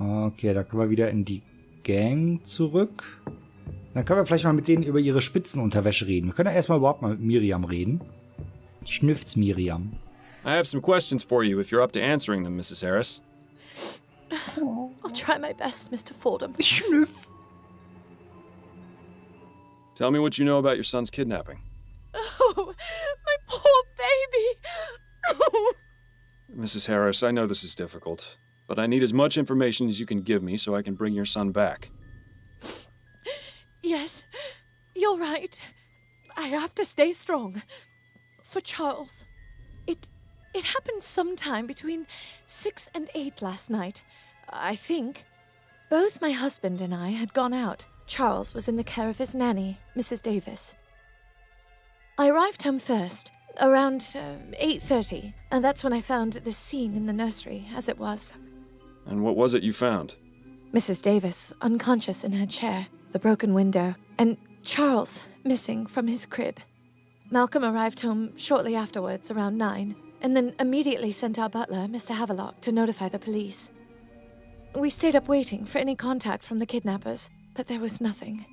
Okay, da können wir wieder in die Gang zurück. Dann können wir vielleicht mal mit denen über ihre Spitzenunterwäsche reden. Wir können ja erstmal überhaupt mal mit Miriam reden. Schnüfft's Miriam. I have some questions for you if you're up to answering them, Mrs. Harris. I'll try my best, Mr. Fordham. Schnüff. Tell me what you know about your son's kidnapping. Oh, my poor baby. Mrs. Harris, I know this is difficult, but I need as much information as you can give me so I can bring your son back. Yes, you're right. I have to stay strong. For Charles. It happened sometime between 6 and 8 last night, I think. Both my husband and I had gone out. Charles was in the care of his nanny, Mrs. Davis. I arrived home first, around 8:30, and that's when I found this scene in the nursery, as it was. And what was it you found? Mrs. Davis, unconscious in her chair, the broken window, and Charles missing from his crib. Malcolm arrived home shortly afterwards, around 9, and then immediately sent our butler, Mr. Havelock, to notify the police. We stayed up waiting for any contact from the kidnappers, but there was nothing.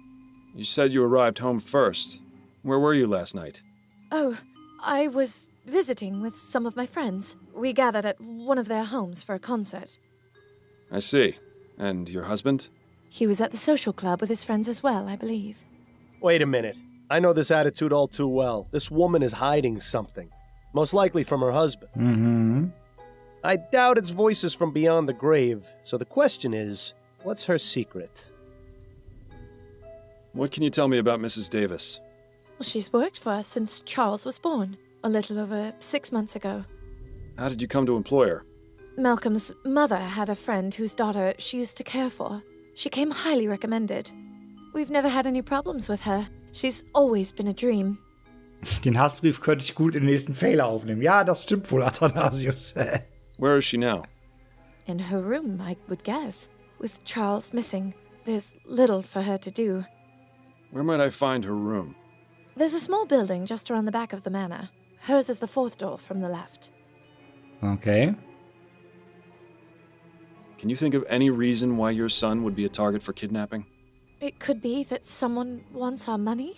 You said you arrived home first. Where were you last night? Oh, I was visiting with some of my friends. We gathered at one of their homes for a concert. I see. And your husband? He was at the social club with his friends as well, I believe. Wait a minute. I know this attitude all too well. This woman is hiding something. Most likely from her husband. Mm-hmm. I doubt it's voices from beyond the grave, so the question is, what's her secret? What can you tell me about Mrs. Davis? Well, she's worked for us since Charles was born, a little over 6 months ago. How did you come to employ her? Malcolm's mother had a friend whose daughter she used to care for. She came highly recommended. We've never had any problems with her. She's always been a dream. Den Hassbrief könnte ich gut in den nächsten Fehler aufnehmen. Ja, das stimmt wohl, Athanasius. Where is she now? In her room, I would guess. With Charles missing, there's little for her to do. Where might I find her room? There's a small building just around the back of the manor. Hers is the 4th door from the left. Okay. Can you think of any reason why your son would be a target for kidnapping? It could be that someone wants our money,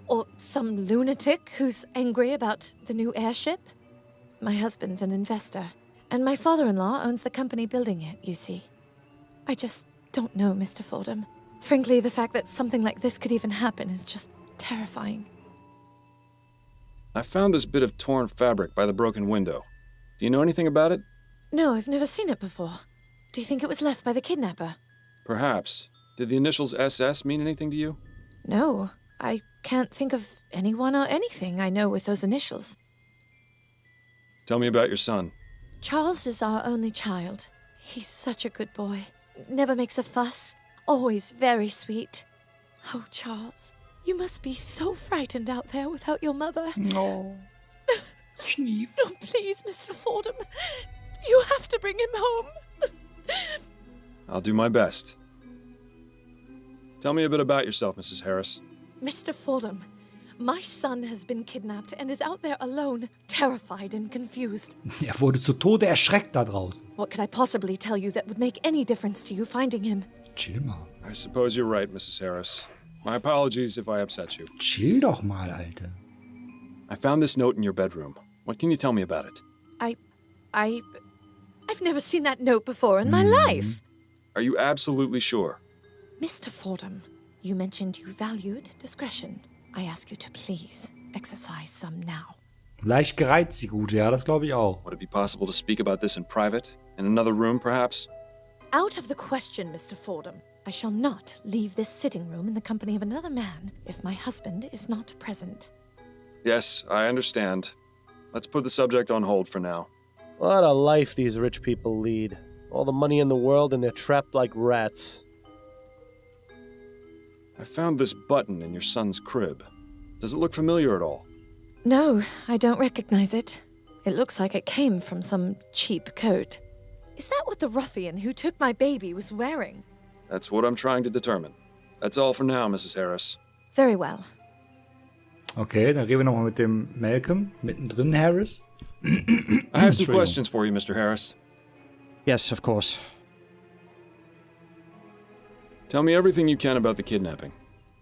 or some lunatic who's angry about the new airship. My husband's an investor, and my father-in-law owns the company building it, you see. I just don't know, Mr. Fordham. Frankly, the fact that something like this could even happen is just terrifying. I found this bit of torn fabric by the broken window. Do you know anything about it? No, I've never seen it before. Do you think it was left by the kidnapper? Perhaps. Did the initials SS mean anything to you? No, I can't think of anyone or anything I know with those initials. Tell me about your son. Charles is our only child. He's such a good boy. Never makes a fuss. Always very sweet. Oh, Charles, you must be so frightened out there without your mother. No. Knie. No, please, Mr. Fordham. You have to bring him home. I'll do my best. Tell me a bit about yourself, Mrs. Harris. Mr. Fordham, my son has been kidnapped and is out there alone, terrified and confused. Er wurde zu Tode erschreckt da draußen. What could I possibly tell you that would make any difference to you finding him? Chill mal. I suppose you're right, Mrs. Harris. My apologies if I upset you. Chill doch mal, Alter. I found this note in your bedroom. What can you tell me about it? I've never seen that note before in my life. Are you absolutely sure? Mr. Fordham, you mentioned you valued discretion. I ask you to please exercise some now. Leicht gereizt, die Gute, ja, das glaube ich auch. Would it be possible to speak about this in private? In another room, perhaps? Out of the question, Mr. Fordham. I shall not leave this sitting room in the company of another man if my husband is not present. Yes, I understand. Let's put the subject on hold for now. What a life these rich people lead. All the money in the world and they're trapped like rats. I found this button in your son's crib. Does it look familiar at all? No, I don't recognize it. It looks like it came from some cheap coat. Is that what the ruffian who took my baby was wearing? That's what I'm trying to determine. That's all for now, Mrs. Harris. Very well. Okay, dann reden wir nochmal mit dem Malcolm, mittendrin Harris. I have some questions for you, Mr. Harris. Yes, of course. Tell me everything you can about the kidnapping.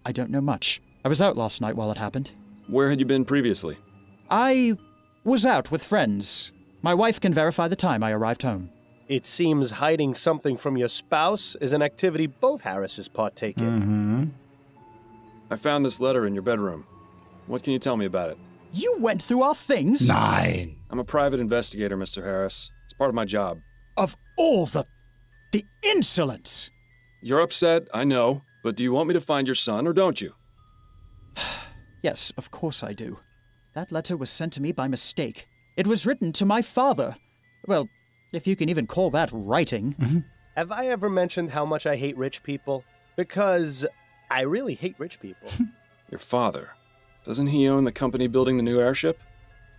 I don't know much. I was out last night while it happened. Where had you been previously? I was out with friends. My wife can verify the time I arrived home. It seems hiding something from your spouse is an activity both Harrises partake in. I found this letter in your bedroom. What can you tell me about it? You went through our things? Nein. I'm a private investigator, Mr. Harris. It's part of my job. Of all the insolence! You're upset, I know, but do you want me to find your son or don't you? Yes, of course I do. That letter was sent to me by mistake. It was written to my father. Well, if you can even call that writing. Have I ever mentioned how much I hate rich people? Because I really hate rich people. Your father. Doesn't he own the company building the new airship?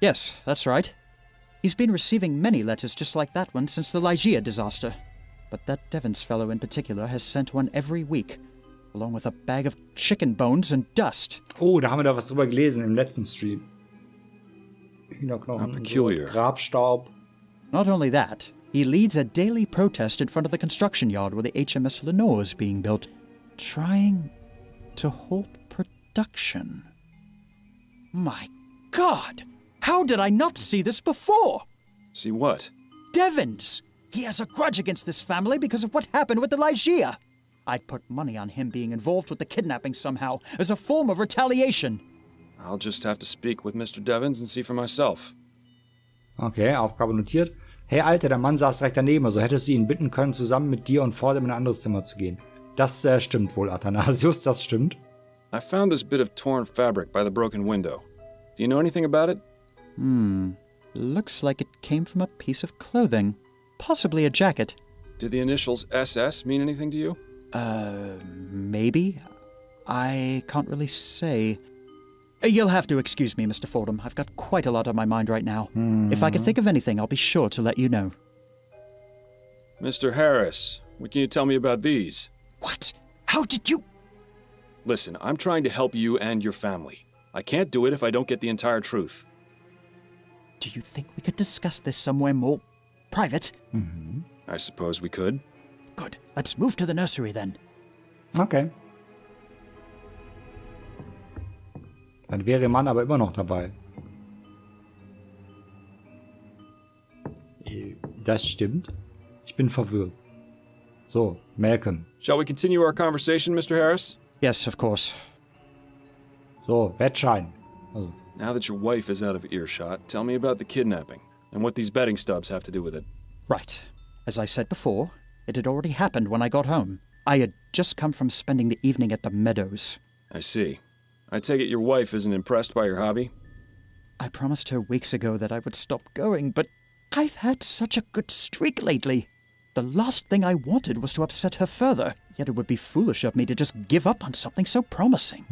Yes, that's right. He's been receiving many letters just like that one since the Ligeia disaster. But that Devons fellow in particular has sent one every week, along with a bag of chicken bones and dust. Oh, da haben wir da was drüber gelesen im letzten Stream. Hühnerknochen, How peculiar. Grabstaub. Not only that, he leads a daily protest in front of the construction yard where the HMS Lenore is being built, trying to halt production. My God! How did I not see this before? See what? Devons! He has a grudge against this family because of what happened with the Ligeia. I'd put money on him being involved with the kidnapping somehow, as a form of retaliation. I'll just have to speak with Mr. Devons and see for myself. Okay, Aufgabe notiert. Hey Alter, der Mann saß direkt daneben, also hättest du ihn bitten können, zusammen mit dir und Fordham in ein anderes Zimmer zu gehen. Das stimmt wohl, Athanasius, das stimmt. I found this bit of torn fabric by the broken window. Do you know anything about it? Looks like it came from a piece of clothing. Possibly a jacket. Did the initials SS mean anything to you? Maybe? I can't really say. You'll have to excuse me, Mr. Fordham. I've got quite a lot on my mind right now. If I can think of anything, I'll be sure to let you know. Mr. Harris, what can you tell me about these? What? How did you... Listen, I'm trying to help you and your family. I can't do it if I don't get the entire truth. Do you think we could discuss this somewhere more private? I suppose we could. Good. Let's move to the nursery then. Okay. Dann wäre Mann aber immer noch dabei. Das stimmt. Ich bin verwirrt. So, Malcolm. Shall we continue our conversation, Mr. Harris? Yes, of course. So, Wettschein. Also, Now that your wife is out of earshot, tell me about the kidnapping and what these betting stubs have to do with it. Right. As I said before, it had already happened when I got home. I had just come from spending the evening at the meadows. I see. I take it your wife isn't impressed by your hobby? I promised her weeks ago that I would stop going, but I've had such a good streak lately. The last thing I wanted was to upset her further, yet it would be foolish of me to just give up on something so promising.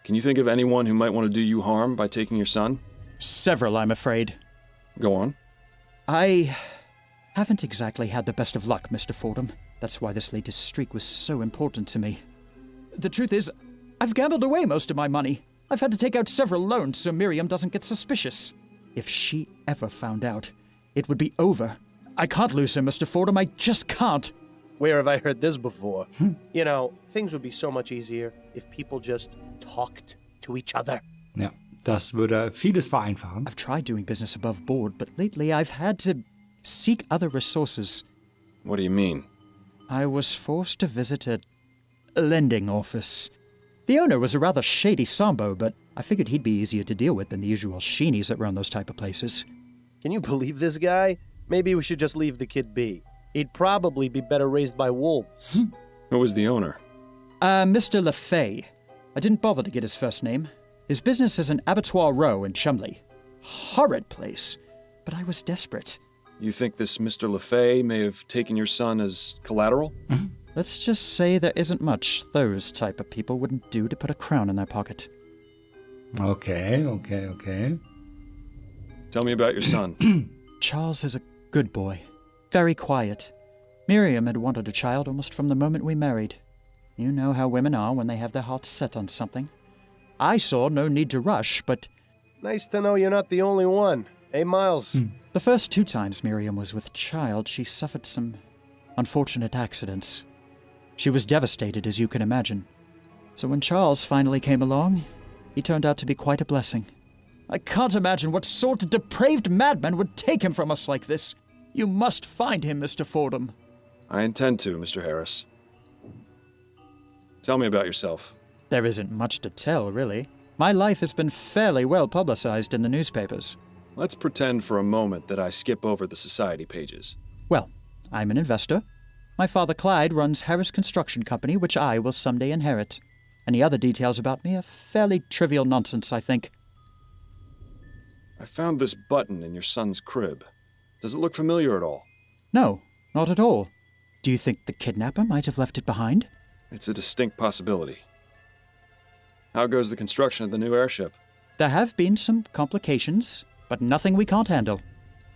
Can you think of anyone who might want to do you harm by taking your son? Several, I'm afraid. Go on. I haven't exactly had the best of luck, Mr. Fordham. That's why this latest streak was so important to me. The truth is, I've gambled away most of my money. I've had to take out several loans so Miriam doesn't get suspicious. If she ever found out, it would be over. I can't lose her, Mr. Fordham. I just can't. Where have I heard this before? You know, things would be so much easier if people just talked to each other. ja, das würde vieles vereinfachen. I've tried doing business above board, but lately I've had to seek other resources. What do you mean? I was forced to visit a lending office. The owner was a rather shady Sambo, but I figured he'd be easier to deal with than the usual sheenies that run those type of places. Can you believe this guy? Maybe we should just leave the kid be. He'd probably be better raised by wolves. Who was the owner? Mr. LeFay. I didn't bother to get his first name. His business is an abattoir row in Chumley. Horrid place. But I was desperate. You think this Mr. LeFay may have taken your son as collateral? Let's just say there isn't much those type of people wouldn't do to put a crown in their pocket. Okay. Tell me about your son. Charles is a good boy. Very quiet. Miriam had wanted a child almost from the moment we married. You know how women are when they have their hearts set on something. I saw no need to rush, but Nice to know you're not the only one. Hey, Miles. the first 2 times Miriam was with child, she suffered some unfortunate accidents. She was devastated, as you can imagine. So when Charles finally came along, he turned out to be quite a blessing. I can't imagine what sort of depraved madman would take him from us like this. You must find him, Mr. Fordham. I intend to, Mr. Harris. Tell me about yourself. There isn't much to tell, really. My life has been fairly well publicized in the newspapers. Let's pretend for a moment that I skip over the society pages. Well, I'm an investor. My father Clyde runs Harris Construction Company, which I will someday inherit. Any other details about me are fairly trivial nonsense, I think. I found this button in your son's crib. Does it look familiar at all? No, not at all. Do you think the kidnapper might have left it behind? It's a distinct possibility. How goes the construction of the new airship? There have been some complications, but nothing we can't handle.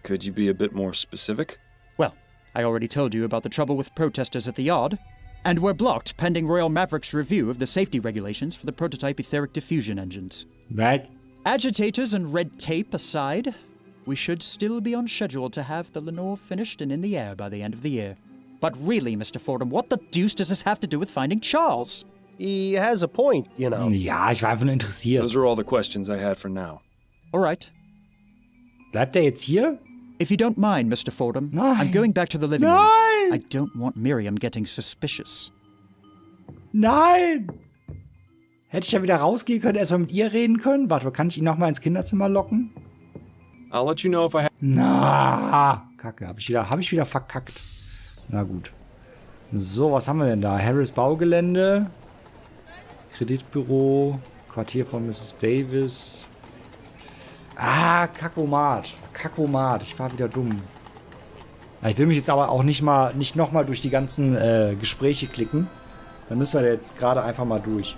Could you be a bit more specific? Well, I already told you about the trouble with protesters at the yard, and we're blocked pending Royal Maverick's review of the safety regulations for the prototype etheric diffusion engines. Right? Agitators and red tape aside, we should still be on schedule to have the Lenore finished and in the air by the end of the year. But really, Mr. Fordham, what the deuce does this have to do with finding Charles? He has a point, you know. Ja, ich war einfach nur interessiert. Those are all the questions I had for now. All right. Bleibt er jetzt hier? If you don't mind, Mr. Fordham, Nein. I'm going back to the living room. Nein! I don't want Miriam getting suspicious. Nein! Hätte ich ja wieder rausgehen können, erstmal mit ihr reden können? Warte, kann ich ihn nochmal ins Kinderzimmer locken? I'll let you know if I have... Na, Kacke, hab ich wieder verkackt. Na gut. So, was haben wir denn da? Harris Baugelände, Kreditbüro, Quartier von Mrs. Davis. Ah, Kackomat. Ich war wieder dumm. Ich will mich jetzt aber auch nicht nochmal durch die ganzen Gespräche klicken. Dann müssen wir jetzt gerade einfach mal durch.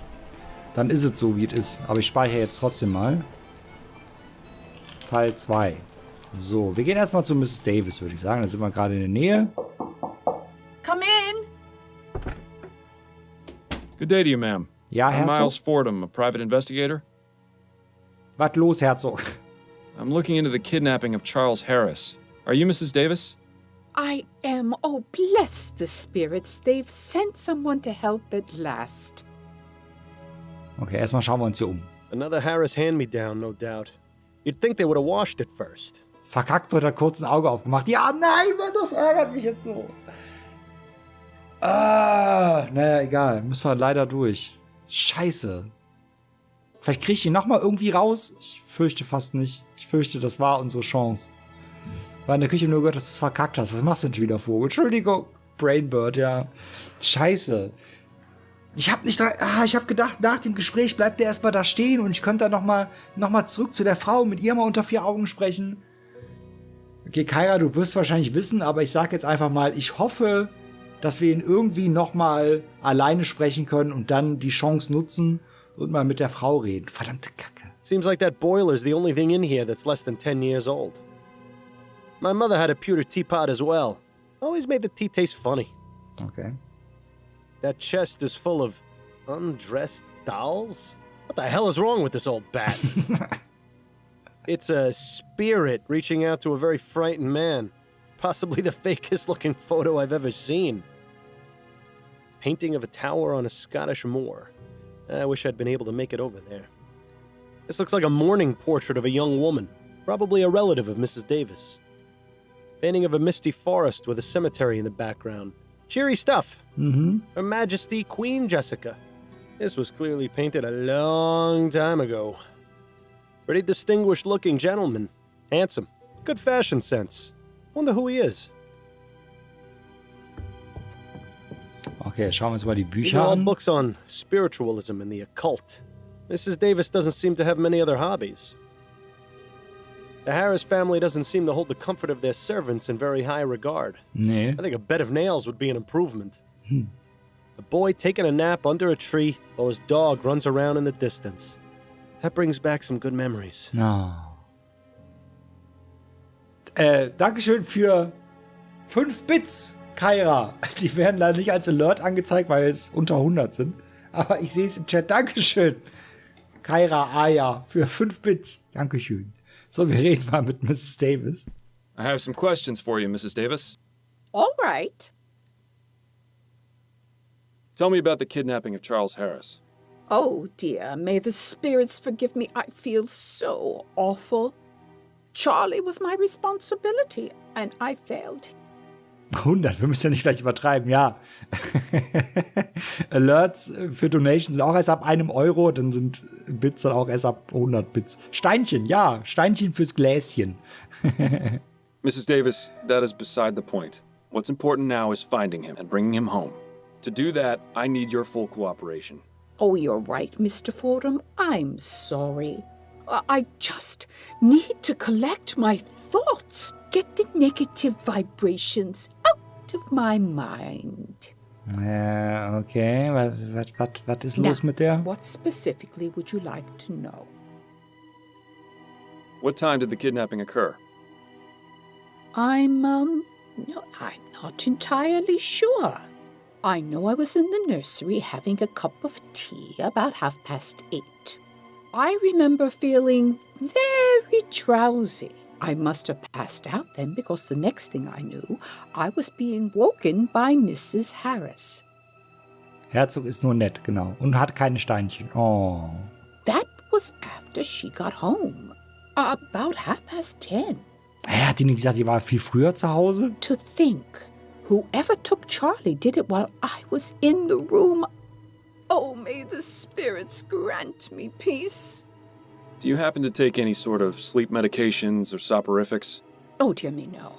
Dann ist es so, wie es ist. Aber ich speichere jetzt trotzdem mal. Fall 2. So, wir gehen erstmal zu Mrs. Davis, würde ich sagen. Da sind wir gerade in der Nähe. Come in. Good day to you, ma'am. Ja, I'm Miles Herzog? Fordham, a private investigator. Was los, Herzog? I'm looking into the kidnapping of Charles Harris. Are you Mrs. Davis? I am. Oh, bless the spirits. They've sent someone to help at last. Okay, erstmal schauen wir uns hier um. Another Harris hand-me-down, no doubt. You'd think they would have washed it first. Verkackt wird er kurz ein Auge aufgemacht. Ja, nein, Mann, das ärgert mich jetzt so. Naja, egal. Müssen wir leider durch. Scheiße. Vielleicht kriege ich ihn nochmal irgendwie raus. Ich fürchte fast nicht. Ich fürchte, das war unsere Chance. War in der Küche nur gehört, dass du es verkackt hast. Was machst du denn schon wieder, Vogel? Entschuldigung. Rainbird, ja. Scheiße. Ich hab gedacht, nach dem Gespräch bleibt der erstmal da stehen und ich könnte dann noch mal zurück zu der Frau, mit ihr mal unter 4 Augen sprechen. Okay, Kyra, du wirst wahrscheinlich wissen, aber ich sag jetzt einfach mal, ich hoffe, dass wir ihn irgendwie noch mal alleine sprechen können und dann die Chance nutzen und mal mit der Frau reden. Verdammte Kacke. Seems like that boiler's the only thing in here that's less than 10 years old. My mother had a pewter teapot as well. Always made the tea taste funny. Okay. That chest is full of undressed dolls? What the hell is wrong with this old bat? It's a spirit reaching out to a very frightened man. Possibly the fakest looking photo I've ever seen. Painting of a tower on a Scottish moor. I wish I'd been able to make it over there. This looks like a mourning portrait of a young woman, probably a relative of Mrs. Davis. Painting of a misty forest with a cemetery in the background. Cheery stuff. Mm-hmm. Her Majesty Queen Jessica. This was clearly painted a long time ago. Pretty distinguished looking gentleman. Handsome. Good fashion sense. Wonder who he is. Okay, schauen wir uns mal die These Bücher are all an. books on spiritualism and the occult. Mrs. Davis doesn't seem to have many other hobbies. The Harris family doesn't seem to hold the comfort of their servants in very high regard. Nee. I think a bed of nails would be an improvement. A boy taking a nap under a tree while his dog runs around in the distance. That brings back some good memories. No. Dankeschön für 5 Bits, Kyra. Die werden leider nicht als Alert angezeigt, weil es unter 100 sind. Aber ich sehe es im Chat. Dankeschön. Kyra Aya für 5 Bits. Dankeschön. So, wir reden mal mit Mrs. Davis. I have some questions for you, Mrs. Davis. All right. Tell me about the kidnapping of Charles Harris. Oh dear, may the spirits forgive me. I feel so awful. Charlie was my responsibility, and I failed. 100, wir müssen ja nicht gleich übertreiben, ja. Alerts für Donations sind auch erst ab €1, dann sind Bits dann auch erst ab 100 Bits. Steinchen, ja, Steinchen fürs Gläschen. Mrs. Davis, that is beside the point. What's important now is finding him and bringing him home. To do that, I need your full cooperation. Oh, you're right, Mr. Fordham. I'm sorry. I just need to collect my thoughts, get the negative vibrations out of my mind. Ja, okay, was ist los mit der? What specifically would you like to know? What time did the kidnapping occur? I'm not entirely sure. I know I was in the nursery having a cup of tea about 8:30. I remember feeling very drowsy. I must have passed out then because the next thing I knew, I was being woken by Mrs. Harris. Herzog ist nur nett, genau. Und hat keine Steinchen. Oh. That was after she got home. About 10:30. Hat die nicht gesagt, die war viel früher zu Hause? To think, whoever took Charlie did it while I was in the room. Oh, may the spirits grant me peace. Do you happen to take any sort of sleep medications or soporifics? Oh, dear me, no.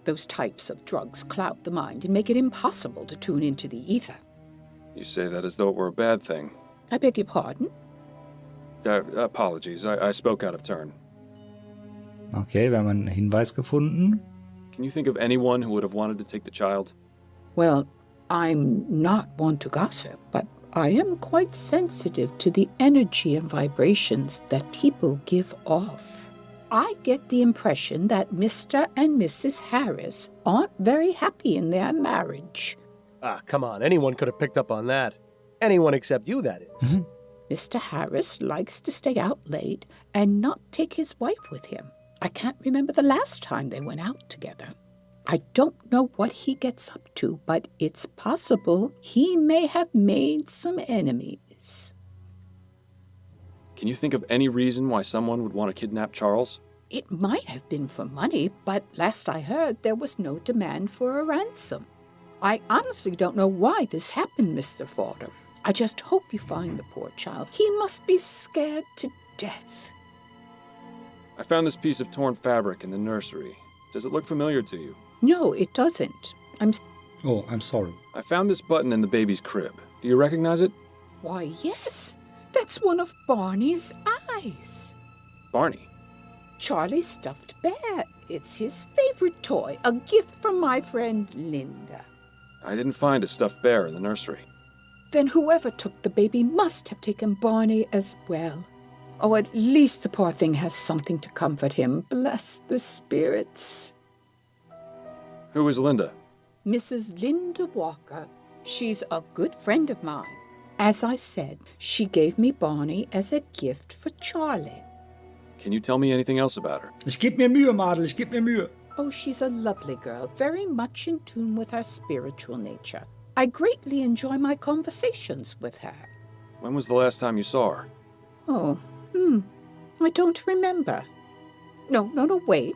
Those types of drugs cloud the mind and make it impossible to tune into the ether. You say that as though it were a bad thing. I beg your pardon? Apologies, I spoke out of turn. Okay, wir haben einen Hinweis gefunden. Can you think of anyone who would have wanted to take the child? Well, I'm not one to gossip, but I am quite sensitive to the energy and vibrations that people give off. I get the impression that Mr. and Mrs. Harris aren't very happy in their marriage. Ah, come on. Anyone could have picked up on that. Anyone except you, that is. Mhm. Mr. Harris likes to stay out late and not take his wife with him. I can't remember the last time they went out together. I don't know what he gets up to, but it's possible he may have made some enemies. Can you think of any reason why someone would want to kidnap Charles? It might have been for money, but last I heard, there was no demand for a ransom. I honestly don't know why this happened, Mr. Fordham. I just hope you find the poor child. He must be scared to death. I found this piece of torn fabric in the nursery. Does it look familiar to you? No, it doesn't. Oh, I'm sorry. I found this button in the baby's crib. Do you recognize it? Why, yes. That's one of Barney's eyes. Barney. Charlie's stuffed bear. It's his favorite toy, a gift from my friend Linda. I didn't find a stuffed bear in the nursery. Then whoever took the baby must have taken Barney as well. Oh, at least the poor thing has something to comfort him. Bless the spirits. Who is Linda? Mrs. Linda Walker. She's a good friend of mine. As I said, she gave me Barney as a gift for Charlie. Can you tell me anything else about her? Ich geb mir Mühe, Madel, ich geb mir Mühe. Oh, she's a lovely girl, very much in tune with her spiritual nature. I greatly enjoy my conversations with her. When was the last time you saw her? Oh, I don't remember. No, wait.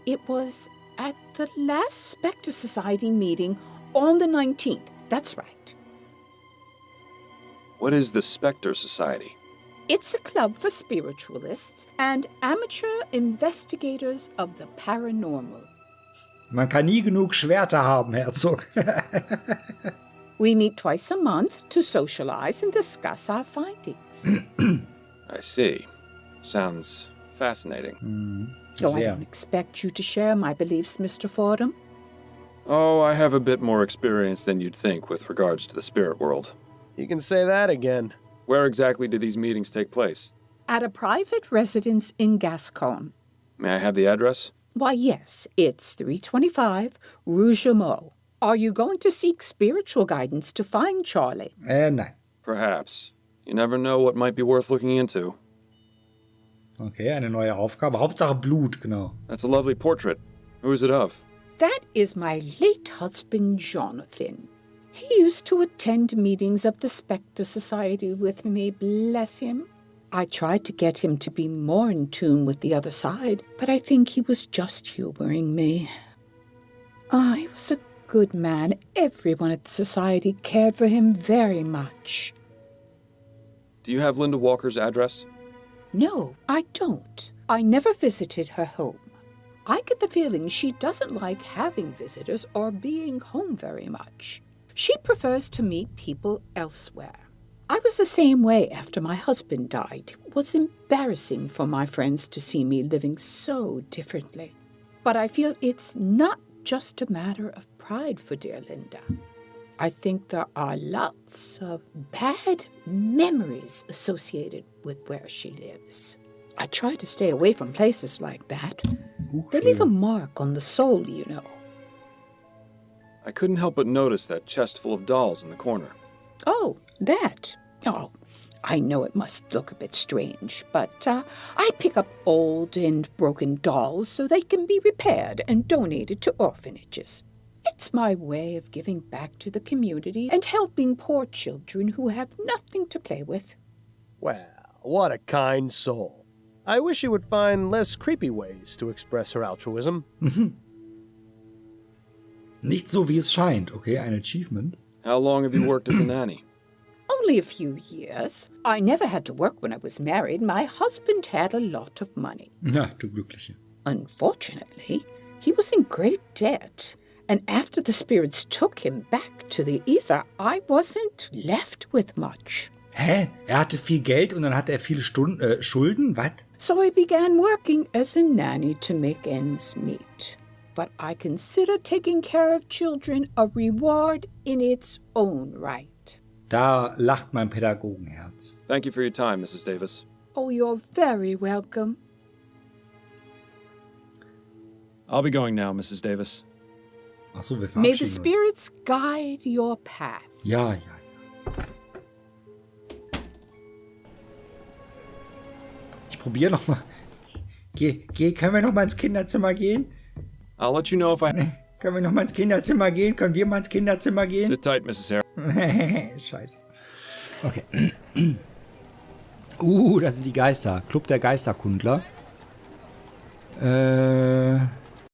It was at the last Spectre Society meeting on the 19th. That's right. What is the Spectre Society? It's a club for spiritualists and amateur investigators of the paranormal. Man kann nie genug Schwerter haben, Herzog. We meet twice a month to socialize and discuss our findings. I see. Sounds fascinating. Oh, I don't expect you to share my beliefs, Mr. Fordham. Oh, I have a bit more experience than you'd think with regards to the spirit world. You can say that again. Where exactly do these meetings take place? At a private residence in Gascon. May I have the address? Why, yes, it's 325 Rue Jameau. Are you going to seek spiritual guidance to find Charlie? Nein. Perhaps. You never know what might be worth looking into. Okay, eine neue Aufgabe. Hauptsache Blut, genau. That's a lovely portrait. Who is it of? That is my late husband, Jonathan. He used to attend meetings of the Spectre Society with me, bless him. I tried to get him to be more in tune with the other side, but I think he was just humoring me. He was a good man. Everyone at the society cared for him very much. Do you have Linda Walker's address? No, I don't. I never visited her home. I get the feeling she doesn't like having visitors or being home very much. She prefers to meet people elsewhere. I was the same way after my husband died. It was embarrassing for my friends to see me living so differently. But I feel it's not just a matter of pride for dear Linda. I think there are lots of bad memories associated with where she lives. I try to stay away from places like that. They leave a mark on the soul, you know. I couldn't help but notice that chest full of dolls in the corner. Oh, that. Oh, I know it must look a bit strange, but I pick up old and broken dolls so they can be repaired and donated to orphanages. It's my way of giving back to the community and helping poor children who have nothing to play with. Well, what a kind soul. I wish she would find less creepy ways to express her altruism. Nicht so, wie es scheint. Okay, ein Achievement. How long have you worked as a nanny? Only a few years. I never had to work when I was married. My husband had a lot of money. Na, du Glückliche. Unfortunately, he was in great debt. And after the spirits took him back to the ether, I wasn't left with much. Hä? Hatte viel Geld und dann hatte viele Schulden? Was? So I began working as a nanny to make ends meet. But I consider taking care of children a reward in its own right. Da lacht mein Pädagogenherz. Thank you for your time, Mrs. Davis. Oh, you're very welcome. I'll be going now, Mrs. Davis. Ach so, wir May verabschieden the uns. spirits guide your path. Ja. Ich probiere noch mal. Können wir noch mal ins Kinderzimmer gehen? I'll let you know if I... Können wir noch mal ins Kinderzimmer gehen? Können wir mal ins Kinderzimmer gehen? Sit tight, Mrs. Harris. Scheiße. Okay. Da sind die Geister. Club der Geisterkundler.